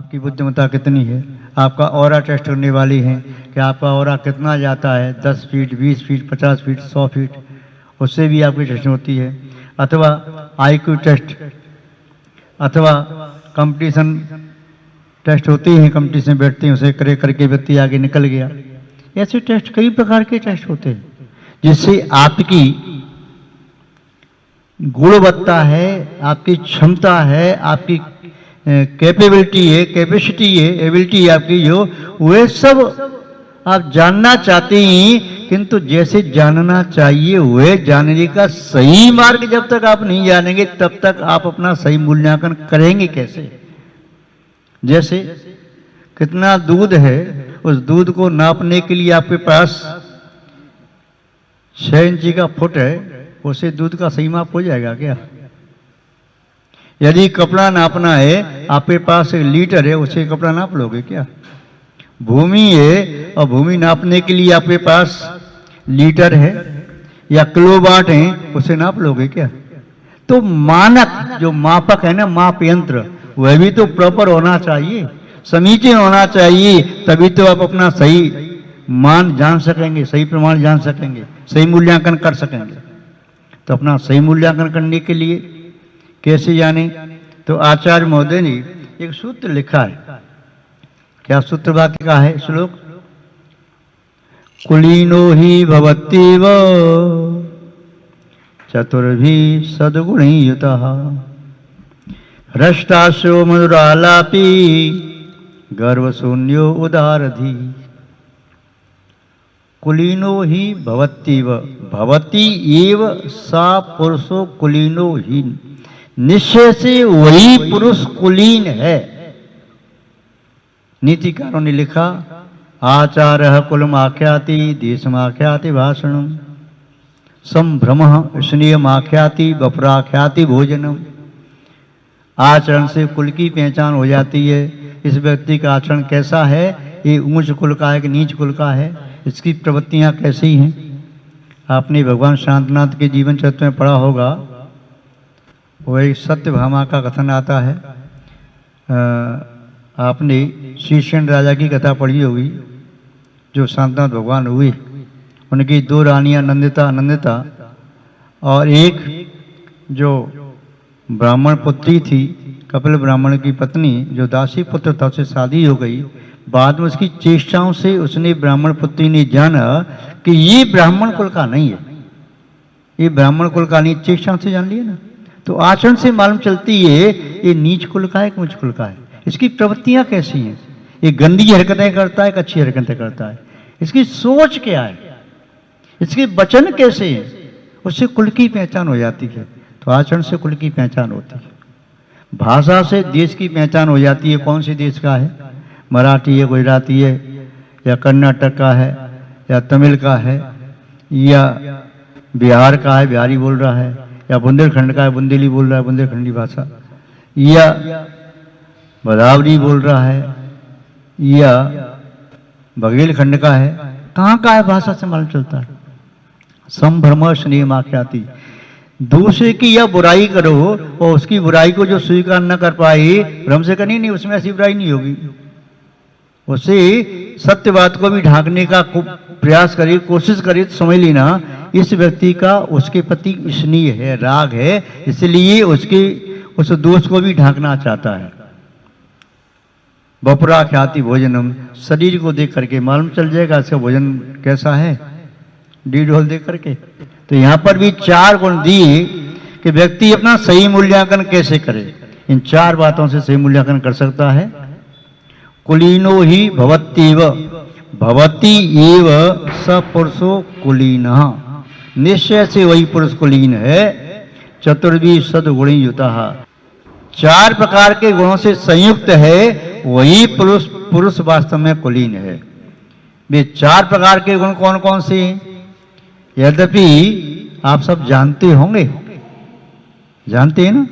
आपकी बुद्धिमत्ता कितनी है। आपका ऑरा टेस्ट करने वाली हैं कि आपका ऑरा कितना जाता है, 10 फीट, 20 फीट, 50 फीट, 100 फीट, उससे भी आपकी टेस्ट होती है। अथवा आईक्यू टेस्ट, अथवा कंपटीशन टेस्ट होती हैं, कंपटीशन बैठते हैं, उसे करके व्यक्ति आगे निकल गया। ऐसे टेस्ट, कई प्रकार के टेस्ट होते हैं जिससे आपकी गुणवत्ता है, आपकी क्षमता है, आपकी कैपेबिलिटी है, कैपेसिटी है, एबिलिटी है आपकी, जो वे सब आप जानना चाहते हैं, किंतु जैसे जानना चाहिए वे जानने का सही मार्ग जब तक आप नहीं जानेंगे तब तक आप अपना सही मूल्यांकन करेंगे कैसे। जैसे कितना दूध है, उस दूध को नापने के लिए आपके पास 6 इंची का फुट है, उससे दूध का सही माप हो जाएगा क्या? यदि कपड़ा नापना है, आपके पास 1 लीटर है, उससे कपड़ा नाप लोगे क्या? भूमि है और भूमि नापने के लिए आपके पास लीटर है या किलोवाट है, उससे नाप लोगे क्या? तो मानक जो मापक है ना, माप यंत्र, वह भी तो प्रॉपर होना चाहिए, समीचीन होना चाहिए, तभी तो आप अपना सही मान जान सकेंगे, सही प्रमाण जान सकेंगे, सही मूल्यांकन कर सकेंगे। तो अपना सही मूल्यांकन करने के लिए कैसे जाने? तो आचार्य महोदय ने एक सूत्र लिखा है। क्या सूत्र वाक्य का है श्लोक? कुलीनो ही भवत्येव चतुर्भी सद्गुणी युतः हृष्टाशो मधुरालापी गर्वशून्यो उदारधी। कुलीनो ही भवत्येव, भवती एव सा पुरुषो कुलीनो ही, निश्चय से वही पुरुष कुलीन है। नीतिकारों ने लिखा, आचारः कुलमाख्याति देशमाख्याति भाषणम संभ्रमः स्नेहमाख्याति वप्राख्याति भोजनम। आचरण से कुल की पहचान हो जाती है। इस व्यक्ति का आचरण कैसा है, ये ऊंच कुल का है कि नीच कुल का है, इसकी प्रवृत्तियां कैसी हैं। आपने भगवान शांतनाथ के जीवन चरित्र में पढ़ा होगा, वही सत्यभामा का कथन आता है। आपने शीर्षण राजा की कथा पढ़ी होगी, जो शांतनाथ भगवान हुए, उनकी 2 रानियां नंदिता और एक जो ब्राह्मण पुत्री थी, कपिल ब्राह्मण की पत्नी, जो दासी पुत्र था, उससे शादी हो गई। बाद में उसकी चेष्टाओं से उसने ब्राह्मण पुत्री ने जाना कि ये ब्राह्मण कुल का नहीं है, ये ब्राह्मण कुल का नहीं, चेष्टाओं से जान लिया ना। तो आचरण से मालूम चलती है ये नीच कुल का है कि उच्च कुल का है, इसकी प्रवृत्तियां कैसी हैं, ये गंदी हरकतें करता है कि अच्छी हरकतें करता है, इसकी सोच क्या है, इसके वचन कैसे हैं, उससे कुल की पहचान हो जाती है। तो आचरण से कुल की पहचान होती है। भाषा से देश की पहचान हो जाती है, कौन से देश का है, मराठी है, गुजराती है, या कर्नाटक का है, या तमिल का है, या बिहार का है, बिहारी बोल रहा है, या बुंदेलखंड का है, बुंदेली बोल रहा है, बुंदेलखंडी भाषा, या बदावरी बोल रहा है, या बघेलखंड का है, कहाँ का है, भाषा से मालूम चलता है। संभ्रम स्नेह आख्याति, दूसरे की यह बुराई करो और उसकी बुराई को जो स्वीकार न कर पाए, भ्रम से करनी नहीं, उसमें ऐसी बुराई नहीं होगी। उसे सत्यवाद को भी ढांकने का प्रयास करे, कोशिश करे, तो समझ लेना इस व्यक्ति का उसके प्रति स्नेह है, राग है, इसलिए उसके उस दोष को भी ढांकना चाहता है। बपुरा ख्याति भोजनम, शरीर को देख करके मालूम चल जाएगा इसका भोजन कैसा है, डी-ढोल देख करके। तो यहाँ पर भी 4 गुण दिए कि व्यक्ति अपना सही मूल्यांकन कैसे करे। इन 4 बातों से सही मूल्यांकन कर सकता है। कुलीनो ही भवत्येव, भवती एव स पुरुषो कुलीनः, निश्चय से वही पुरुष कुलीन है। चतुर्भी सद्गुणी युतः, 4 प्रकार के गुणों से संयुक्त है, वही पुरुष वास्तव में कुलीन है। वे 4 प्रकार के गुण कौन कौन से हैं? यद्यपि आप सब जानते होंगे, जानते हैं ना,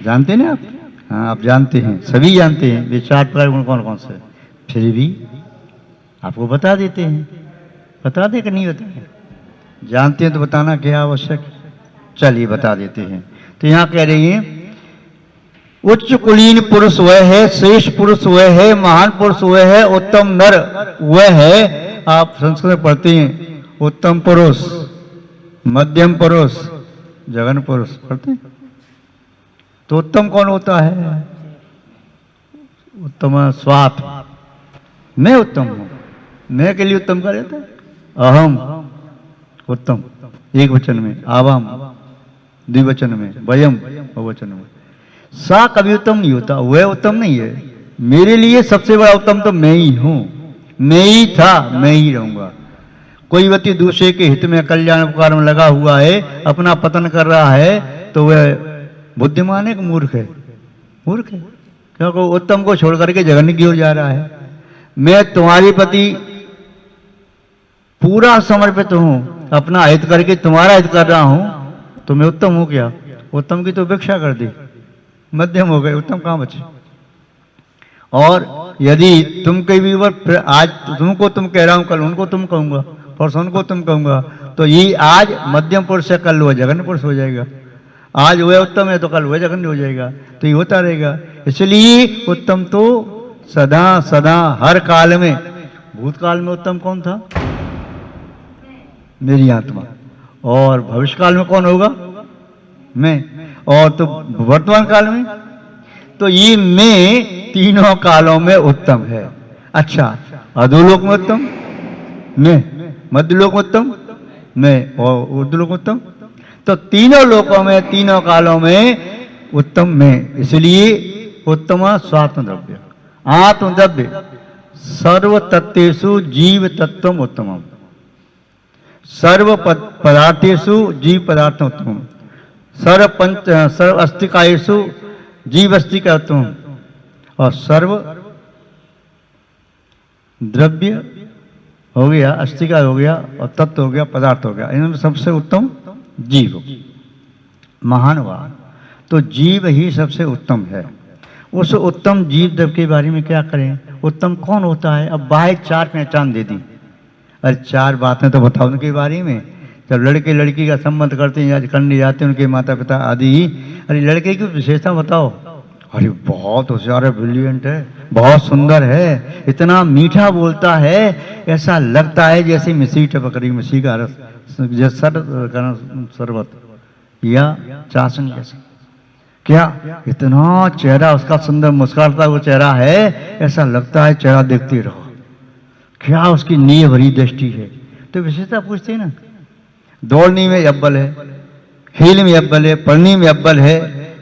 जानते हैं ना आप? हाँ, आप जानते हैं, सभी जानते हैं वे 4 प्रकार गुण कौन कौन से, फिर भी आपको बता देते हैं। बता दे कि नहीं बताए? जानते हैं तो बताना क्या आवश्यक, चलिए बता देते हैं। तो यहाँ कह रही हैं उच्च कुलीन पुरुष वह है, श्रेष्ठ पुरुष वह है, महान पुरुष वह है, उत्तम नर वह है। आप संस्कृत में पढ़ते हैं उत्तम पुरुष, मध्यम पुरुष, जघन पुरुष पढ़ते हैं। तो उत्तम कौन होता है? उत्तम स्वार्थ, मैं उत्तम हूं, मैं के लिए उत्तम का रहता है। अहम उत्तम एक वचन में, आवाम द्विवचन में, वयम बहुवचन में। सा कभी उत्तम नहीं होता, वह उत्तम नहीं है। मेरे लिए सबसे बड़ा उत्तम तो मैं ही हूं, मैं ही था, मैं ही रहूंगा। कोई व्यक्ति दूसरे के हित में कल्याण उपकार में लगा हुआ है, अपना पतन कर रहा है, तो वह बुद्धिमान है कि मूर्ख है? मूर्ख है, क्योंकि उत्तम को छोड़ करके जघन्य की ओर जा रहा है। मैं तुम्हारे प्रति पूरा समर्पित हूं, अपना हित करके तुम्हारा हित कर रहा हूं, तो मैं उत्तम हूं क्या? उत्तम की तो उपेक्षा कर दी, मध्यम हो गए, उत्तम कहां बचे? और यदि तुम कई भी फिर आज तुमको तुम कह रहा हूं, कल उनको तुम कहूंगा, परसों उनको तुम कहूंगा, तो ये आज मध्यम पुरुष है, कल वह जघन्य पुरुष हो जाएगा। आज वह उत्तम है तो कल वह जघन्य हो जाएगा, तो ये होता रहेगा। इसलिए उत्तम तो सदा सदा हर काल में, भूतकाल में उत्तम कौन था? मेरी आत्मा। और भविष्य काल में कौन होगा? मैं। और तो वर्तमान काल में, तो ये मैं तीनों कालों में उत्तम है। अच्छा, अधोलोक में उत्तम मैं, मध्यलोक में उत्तम मैं, और ऊर्ध्वलोक में उत्तम। तो तीनों लोकों में, तीनों कालों में उत्तम मैं। इसलिए उत्तम स्वात्म द्रव्य, आत्म द्रव्य, सर्व तत्वेषु जीव तत्वम उत्तमम, सर्व पदार्थेषु जीव पदार्थ उत्तम, सर्व अस्तिकायेषु जीव अस्तिका उत्तम, और सर्व द्रव्य हो गया, अस्तिका हो गया, और तत्व हो गया, पदार्थ हो गया, इनमें सबसे उत्तम जीव, महानवान। तो जीव ही सबसे उत्तम है। उस उत्तम जीव द्रव्य के बारे में क्या करें? उत्तम कौन होता है? अब बाह्य चार पहचान दे दी, अरे चार बातें तो बताओ उनके बारे में। जब लड़के लड़की का संबंध करते हैं या करने जाते हैं उनके माता पिता आदि, अरे लड़के की विशेषता बताओ। अरे बहुत होशियार है, ब्रिलियंट है, बहुत सुंदर है, इतना मीठा बोलता है, ऐसा लगता है जैसे मिसी टपक रही, मिसी का रस, शरबत या चाशनी जैसे। क्या इतना चेहरा उसका सुंदर, मुस्कुराता वो चेहरा है, ऐसा लगता है चेहरा देखते रहो। क्या उसकी नीय भरी दृष्टि है। तो विशेषता पूछते हैं ना, दौड़ने में अव्वल है, खेल में अव्वल है, पढ़ने में अव्वल है,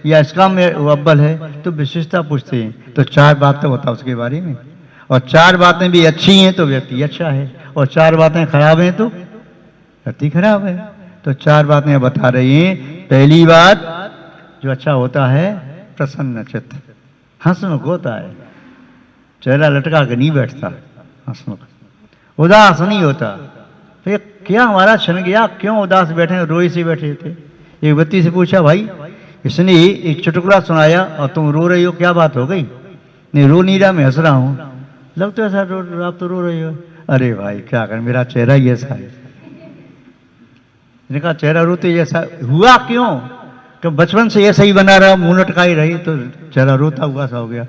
या इसका में अव्वल है, तो विशेषता पूछते हैं। तो चार बातें बताओ उसके बारे में, और चार बातें भी अच्छी हैं तो व्यक्ति अच्छा है, और चार बातें खराब हैं तो व्यक्ति खराब है। तो चार बातें बता रही हैं। पहली बात, जो अच्छा होता है प्रसन्न चित्त, हंसमुख होता है, चेहरा लटका के नहीं बैठता, हंसमुख, उदास नहीं होता। तो ये क्या हमारा क्षण गया, क्यों उदास बैठे, रोई से बैठे थे। एक व्यक्ति से पूछा, भाई इसने एक चुटकुला सुनाया और तुम रो रही हो, क्या बात हो गई? नहीं रो नहीं रहा, मैं हंस रहा हूं। लगता है सर आप तो रो रही हो। अरे भाई क्या कर, मेरा चेहरा ही ऐसा है। इनका चेहरा रोते जैसा हुआ, क्यों? कि बचपन से ऐसा ही बना रहा, मुंह लटकाई रही, तो चेहरा रोता हुआ सा हो गया।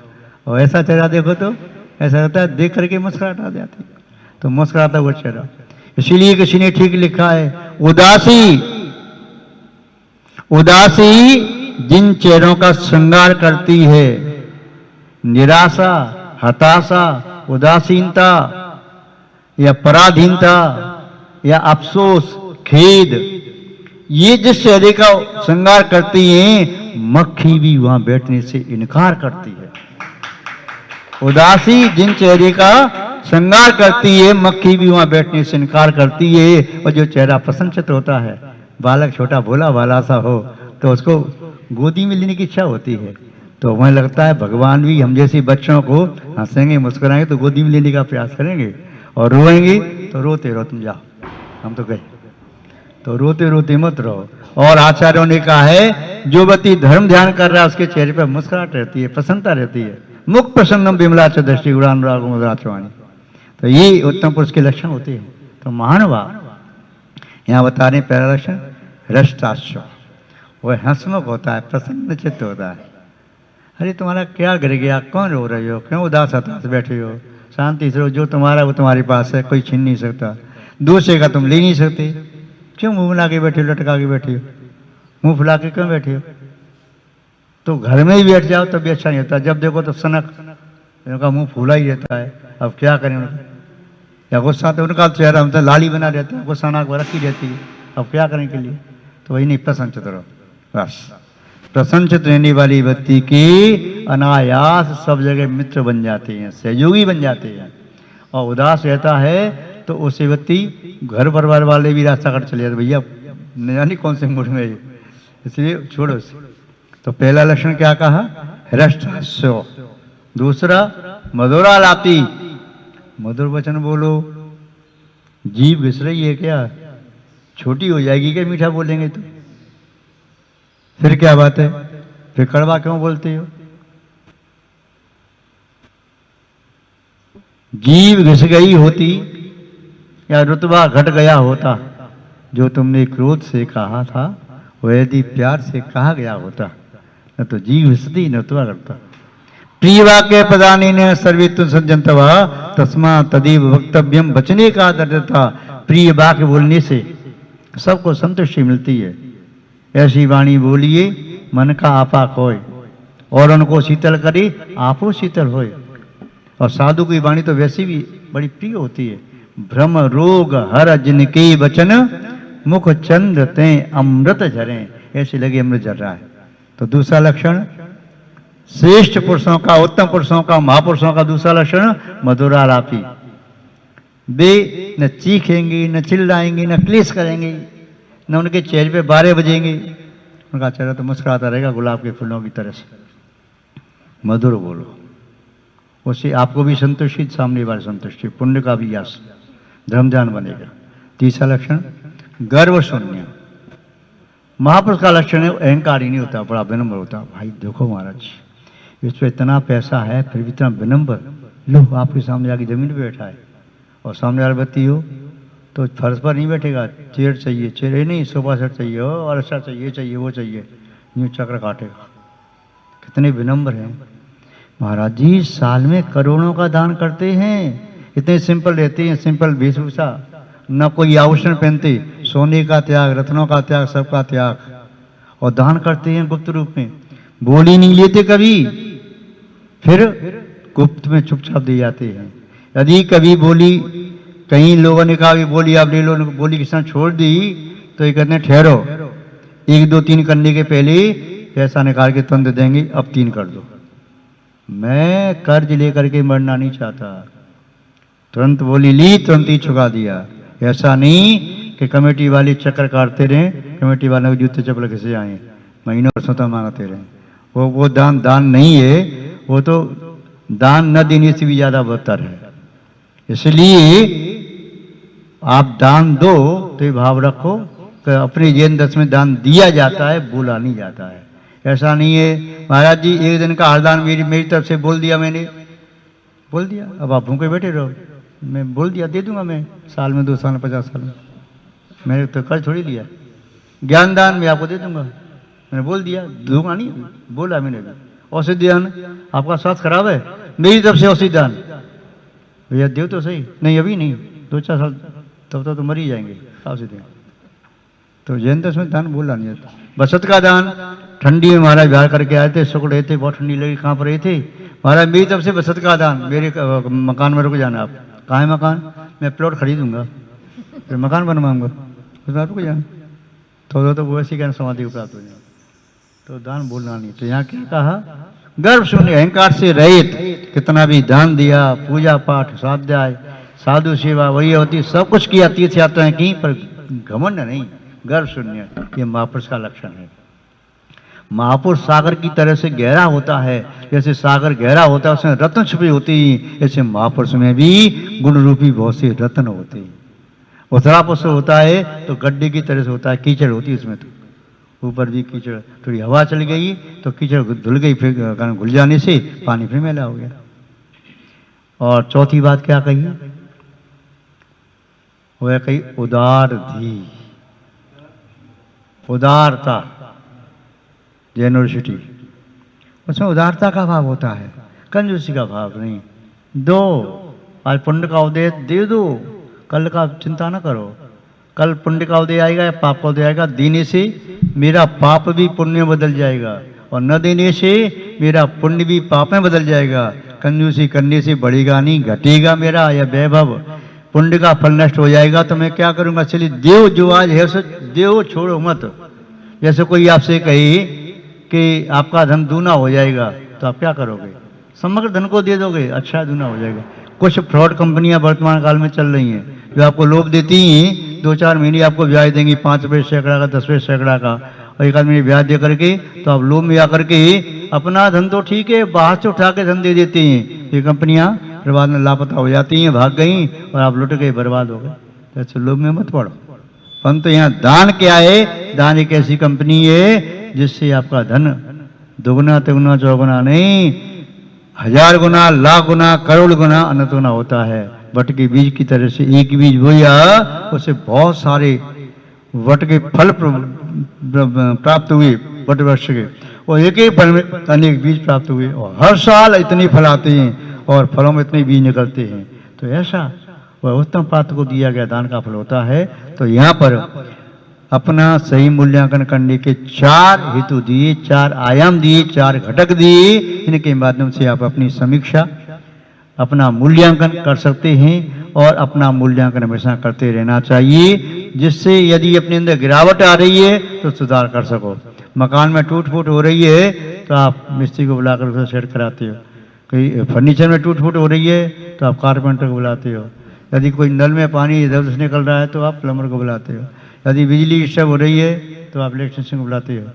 और ऐसा चेहरा देखो तो ऐसा होता है, देख करके मुस्कुराहट आ जाती, तो मुस्कुराता हुआ चेहरा। इसीलिए किसी ने ठीक लिखा है, उदासी, उदासी जिन चेहरों का श्रृंगार करती है, निराशा, हताशा, उदासीनता या पराधीनता या अफसोस, खेद, ये जिस चेहरे का श्रृंगार करती हैं, मक्खी भी वहां बैठने से इनकार करती है। उदासी जिन चेहरे का श्रृंगार करती है, मक्खी भी वहां बैठने से इनकार करती है। और जो चेहरा प्रसन्नचित्त होता है, बालक छोटा भोला भाला सा हो, तो उसको गोदी में लेने की इच्छा होती है। तो वह लगता है भगवान भी हम जैसे बच्चों को हंसेंगे, मुस्कुराएंगे तो गोदी में लेने का प्रयास करेंगे, और रोएंगे तो रोते रहो, तुम जाओ, हम तो गए। तो रोते रोते मत रहो। और आचार्यों ने कहा है, जो व्यक्ति धर्म ध्यान कर रहा है उसके चेहरे पर मुस्कुराहट रहती है, प्रसन्नता रहती है। मुख प्रसन्नम विमला च दृष्टि गुणानुराग मुद्राचवाणी। तो ये उत्तम पुरुष के लक्षण होते हैं। तो महानुभाव यहाँ बता रहे पहला लक्षण हृष्टाश्व, वह हंसमुख होता है, प्रसन्न चित्त होता है। अरे तुम्हारा क्या गिर गया, कौन रो रहे हो, क्यों उदास हताश बैठे हो, शांति से रहो, जो तुम्हारा वो तुम्हारे पास है, कोई छीन नहीं सकता, दूसरे का तुम ले नहीं सकते, क्यों मुंह बना के बैठे हो, लटका के बैठे हो, मुंह फुला के क्यों बैठे हो। तो घर में ही बैठ जाओ तब भी अच्छा नहीं होता, जब देखो तो सनक, उनका मुंह फूला ही रहता है। अब क्या करें उनका, या गुस्सा तो उनका चेहरा मतलब लाली बना रहता है, गुस्सा नाक रखी रहती है, अब क्या करें के लिए। तो वही नहीं, प्रसन्नचित रहो बस। प्रसन्नचित रहने वाली व्यक्ति की अनायास सब जगह मित्र बन जाते हैं, सहयोगी बन जाते हैं। और उदास रहता है तो उसे व्यक्ति घर परिवार वाले भी रास्ता काट चले जाते, भैया न जाने कौन से मूड में है, इसलिए छोड़ो उसे। तो पहला लक्षण क्या कहा, हृष्ट हास्य। दूसरा मधुरालापी, मधुर वचन बोलो। जीभ घिस रही है क्या, छोटी हो जाएगी क्या मीठा बोलेंगे तो, फिर क्या बात है, फिर कड़वा क्यों बोलते हो। जीभ घिस गई होती या रुतबा घट गया होता, जो तुमने क्रोध से कहा था वो यदि प्यार से कहा गया होता, न तो जीव घिसती न रुतबा घटता। प्रिय वाक्य प्रदानी ने सर्वित्व सज्जनतवा तस्मा तदीव वक्तव्यम, बचने का दर्द था। प्रिय वाक्य बोलने से सबको संतुष्टि मिलती है। ऐसी वाणी बोलिए मन का आपा खोए, और उनको शीतल करे आपो शीतल होए। और साधु की वाणी तो वैसी भी बड़ी प्रिय होती है। भ्रम रोग हर जिनके वचन, मुख चंद्र ते अमृत झरे, ऐसे लगे अमृत झर रहा है। तो दूसरा लक्षण श्रेष्ठ पुरुषों का, उत्तम पुरुषों का, महापुरुषों का दूसरा लक्षण मधुरालापी। वे न चीखेंगे, न चिल्लाएंगे, न क्लेश करेंगे, न उनके चेहरे पे बारे बजेंगे, उनका चेहरा तो मुस्कुराता रहेगा गुलाब के फूलों की तरह से। मधुर बोलो, उससे आपको भी संतुष्टि, सामने वाले संतुष्टि, पुण्य का भी यश, धर्मजान बनेगा। तीसरा लक्षण गर्व शून्य। महापुरुष का लक्षण है अहंकारी नहीं होता, बड़ा विनम्र होता। भाई देखो महाराज, इस पे इतना पैसा है फिर भी इतना विनम्र, लो आपके सामने आके जमीन पे बैठा है, और सामने वाला व्यक्ति हो तो फर्श पर नहीं बैठेगा, चेयर चाहिए, चेयर नहीं सोफा सेट चाहिए, और अच्छा चाहिए, चाहिए वो चाहिए, यूँ चक्र काटेगा। कितने विनम्र हैं महाराज जी, साल में करोड़ों का दान करते हैं, इतने सिंपल रहते हैं, सिंपल वेशभूषा, न कोई आभूषण पहनते, सोने का त्याग, रत्नों का त्याग, सबका त्याग, और दान करते हैं गुप्त रूप में, बोली नहीं लेते कभी, फिर गुप्त में चुपचाप दे जाते हैं। यदि कभी बोली, कई लोगों ने कहा भी बोली आप ले लो, बोली किसी ने छोड़ दी तो ये कहते हैं ठहरो, 1 2 3 करने के पहले पैसा निकाल के तुरंत देंगे, अब 3 कर दो। मैं कर्ज लेकर के मरना नहीं चाहता, तुरंत बोली ली, तुरंत ही चुका दिया। ऐसा नहीं कि कमेटी वाले चक्कर काटते रहे, कमेटी वालों के जूते चप्पल किसे आए, महीनों वर्षों तक मांगते रहे, वो दान नहीं है, वो तो दान न देने से भी ज्यादा बदतर है। इसलिए आप दान दो तो ये भाव रखो कि अपने जैन दस में दान दिया जाता है, बोला नहीं जाता है। ऐसा नहीं है महाराज जी एक दिन का हरदान मेरी तरफ से बोल दिया, मैंने बोल दिया, अब आप भूखे बैठे रहो, मैं बोल दिया दे दूंगा, मैं साल में 2 साल में 50 साल में, मैंने तो कर्ज थोड़ी लिया। ज्ञान दान में आपको दे दूंगा, मैंने बोल दिया, दूंगा नहीं, बोला मैंने भी। औषधि दान, आपका स्वास्थ्य खराब है, मेरी तरफ से औषधि दान, भैया दो तो सही, नहीं अभी नहीं, 2 4 साल तब तो मर ही जाएंगे, औषधि। तो जैन दस में दान बोला नहीं जाता। बसत का दान, ठंडी में महाराज बिहार करके आए थे, सुख रहे थे, बहुत ठंडी लगी, कहाँ पर रहे थे महाराज, मेरी तरफ से बसत का दान, मेरे मकान में रुक जाना। आप कहाँ है मकान, मैं प्लॉट खरीदूंगा फिर मकान बनवाऊंगा, उसमें आप रुक जाना। तो वो ऐसी कहना समाधि को प्राप्त हो जाए। तो दान बोलना नहीं। तो यहाँ क्या कहा, गर्व शून्य, अहंकार से रहित, कितना भी दान दिया, पूजा पाठ, स्वाध्याय, साधु सेवा वही होती, सब कुछ किया, तीर्थ यात्राएं की, पर घमंड नहीं, गर्व शून्य, ये महापुरुष का लक्षण है। महापुरुष सागर की तरह से गहरा होता है, जैसे सागर गहरा होता है उसमें रत्न छुपे होते हैं, ऐसे महापुरुष में भी गुण रूपी बहुत से रत्न होते हैं। उथला पुष्प होता है तो गड्ढे की तरह से होता है, कीचड़ होती है उसमें, तो ऊपर भी कीचड़, थोड़ी हवा चल गई तो कीचड़ धुल गई, फिर घुल जाने से पानी फिर मैला हो गया। और चौथी बात क्या कही, वह कही उदार धी, उदारता, जेनरसिटी, उसमें उदारता का भाव होता है, कंजूसी का भाव नहीं। दो, आज पुण्य का उदय दे दो, कल का चिंता न करो। कल पुण्य का उदय आएगा या पाप का उदय आएगा, देने से मेरा पाप भी पुण्य में बदल जाएगा और न देने से मेरा पुण्य भी पाप में बदल जाएगा। कंजूसी करने से बढ़ेगा नहीं, घटेगा मेरा यह वैभव। पुण्य का फल नष्ट हो जाएगा तो मैं क्या करूंगा? चलिए देव जो आज है सो देव, छोड़ो मत। जैसे कोई आपसे कहे कि आपका धन दूना हो जाएगा तो आप क्या करोगे? समग्र धन को दे दोगे, अच्छा दूना हो जाएगा। कुछ फ्रॉड कंपनियां वर्तमान काल में चल रही हैं जो आपको लोभ देती हैं, 2-4 महीने आपको ब्याज देंगी, 5 रुपये सैकड़ा का, 10 रुपये सैकड़ा का, और 1 आध महीने ब्याज दे करके तो आप लोभ में आकर के अपना धन तो ठीक है बाहर से उठा के धन दे देती हैं। ये कंपनियां फिर बाद में लापता हो जाती हैं, भाग गई और आप लुट गए, बर्बाद हो गए। तो ऐसे लोभ में मत पड़ो। परंतु यहाँ दान क्या है? दान एक ऐसी कंपनी है जिससे आपका धन दुगुना तिगुना चौगुना नहीं, 1000 गुना, लाख गुना, करोड़ गुना अनंत गुना होता है। वट के बीज की तरह से एक बीज बोया, उससे बहुत सारे वट के फल प्राप्त हुए, वट वृक्ष के, और एक एक फल में अनेक बीज प्राप्त हुए और हर साल इतने फल आते हैं और फलों में इतने बीज निकलते हैं। तो ऐसा वह उत्तम पात्र को दिया गया दान का फल होता है। तो यहाँ पर अपना सही मूल्यांकन करने के 4 हेतु दिए, 4 आयाम दिए, 4 घटक दिए। इनके माध्यम से आप अपनी समीक्षा, अपना मूल्यांकन कर सकते हैं और अपना मूल्यांकन हमेशा करते रहना चाहिए, जिससे यदि अपने अंदर गिरावट आ रही है तो सुधार कर सको। मकान में टूट फूट हो रही है तो आप मिस्त्री को बुलाकर उसे सेट कराते हो। कहीं फर्नीचर में टूट फूट हो रही है तो आप कारपेंटर को बुलाते हो। यदि कोई नल में पानी इधर उधर से निकल रहा है तो आप प्लम्बर को बुलाते हो। यदि बिजली डिस्टर्ब हो रही है तो आप इलेक्ट्रीशियन को बुलाते हो।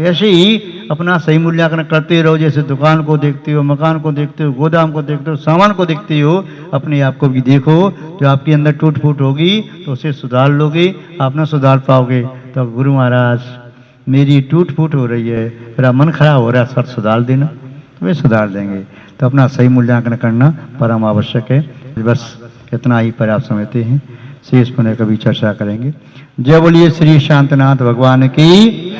ऐसे ही अपना सही मूल्यांकन करते रहो। जैसे दुकान को देखते हो, मकान को देखते हो, गोदाम को देखते हो, सामान को देखते हो, अपने आप को भी देखो। जो आपके अंदर टूट फूट होगी तो उसे सुधार लोगे, आप ना सुधार पाओगे तो गुरु महाराज मेरी टूट फूट हो रही है, मेरा मन खराब हो रहा है, सर सुधार देना, तो वे सुधार देंगे। तो अपना सही मूल्यांकन करना परम आवश्यक है। बस इतना ही पर्याप्त समझते हैं, शेष पुनः कभी चर्चा करेंगे। जय बोलिए श्री शांतनाथ भगवान की।